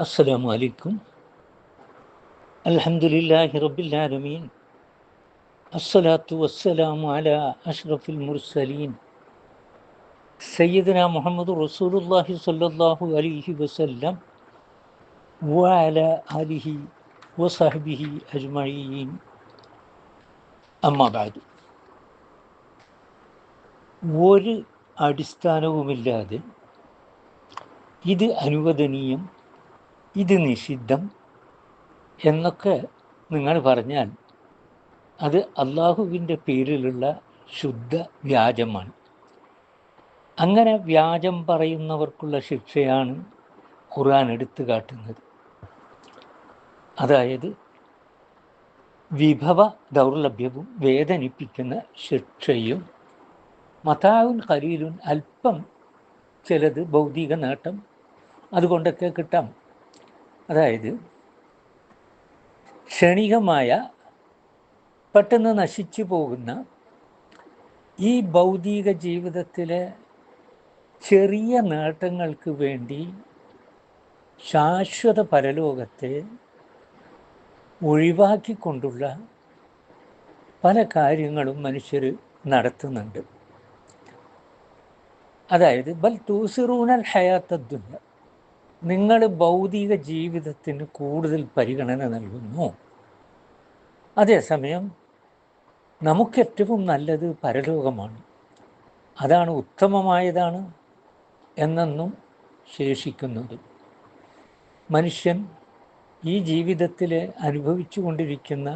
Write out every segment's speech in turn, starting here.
അസ്സലാമു അലൈക്കും. അൽഹംദുലില്ലാഹി റബ്ബിൽ ആലമീൻ. അസ്സലാത്തു വസ്സലാമു അലാ അഷ്റഫിൽ മുർസലീൻ സയ്യിദുനാ മുഹമ്മദ് റസൂലുള്ളാഹി സ്വല്ലല്ലാഹു അലൈഹി വസല്ലം വഅലാ ആലിഹി വസഹ്ബിഹി അജ്മഈൻ. അമ്മാ ബഅദ്. ഒരു അടിസ്ഥാനവുമില്ലാതെ ഇത് അനുവദനീയം, ഇത് നിഷിദ്ധം എന്നൊക്കെ നിങ്ങൾ പറഞ്ഞാൽ അത് അള്ളാഹുവിൻ്റെ പേരിലുള്ള ശുദ്ധ വ്യാജമാണ്. അങ്ങനെ വ്യാജം പറയുന്നവർക്കുള്ള ശിക്ഷയാണ് ഖുർആൻ എടുത്തു കാട്ടുന്നത്. അതായത് വിഭവ ദൗർലഭ്യവും വേദനിപ്പിക്കുന്ന ശിക്ഷയും മതാവുൻ ഖലീലുൻ, അല്പം ചിലത് ഭൗതിക നേട്ടം അതുകൊണ്ടൊക്കെ കിട്ടാം. അതായത് ക്ഷണികമായ പെട്ടെന്ന് നശിച്ചു പോകുന്ന ഈ ഭൗതിക ജീവിതത്തിലെ ചെറിയ നേട്ടങ്ങൾക്ക് വേണ്ടി ശാശ്വത പരലോകത്തെ ഒഴിവാക്കിക്കൊണ്ടുള്ള പല കാര്യങ്ങളും മനുഷ്യർ നടത്തുന്നുണ്ട്. അതായത് ബൽ തൂസിറൂനൽ ഹയാത്തദ്ദുനിയ, നിങ്ങൾ ഭൗതിക ജീവിതത്തിന് കൂടുതൽ പരിഗണന നൽകുന്നു, അതേസമയം നമുക്കേറ്റവും നല്ലത് പരലോകമാണ്, അതാണ് ഉത്തമമായതാണ് എന്നെന്നും ശേഷിക്കുന്നത്. മനുഷ്യൻ ഈ ജീവിതത്തിൽ അനുഭവിച്ചു കൊണ്ടിരിക്കുന്ന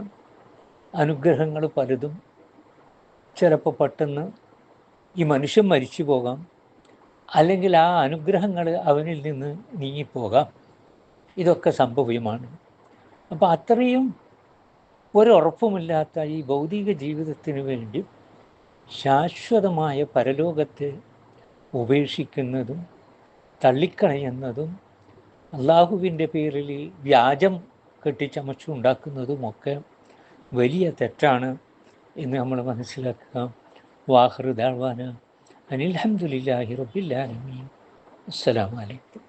അനുഗ്രഹങ്ങൾ പലതും ചിലപ്പോൾ പെട്ടെന്ന് ഈ മനുഷ്യൻ മരിച്ചു പോകാം, അല്ലെങ്കിൽ ആ അനുഗ്രഹങ്ങൾ അവനിൽ നിന്ന് നീങ്ങിപ്പോകാം. ഇതൊക്കെ സംഭവ്യമാണ്. അപ്പോൾ അത്രയും ഒരുറപ്പുമില്ലാത്ത ഈ ഭൗതിക ജീവിതത്തിന് വേണ്ടി ശാശ്വതമായ പരലോകത്തെ ഉപേക്ഷിക്കുന്നതും തള്ളിക്കളയുന്നതും അള്ളാഹുവിൻ്റെ പേരിൽ വ്യാജം കെട്ടിച്ചമച്ചുണ്ടാക്കുന്നതുമൊക്കെ വലിയ തെറ്റാണ് എന്ന് നമ്മൾ മനസ്സിലാക്കുക. വാഖിറു ദഅ്വാനാ അനിൽ ഹംദുലില്ലാഹി റബ്ബിൽ ആലമീൻ. അസ്സലാമു അലൈക്കും.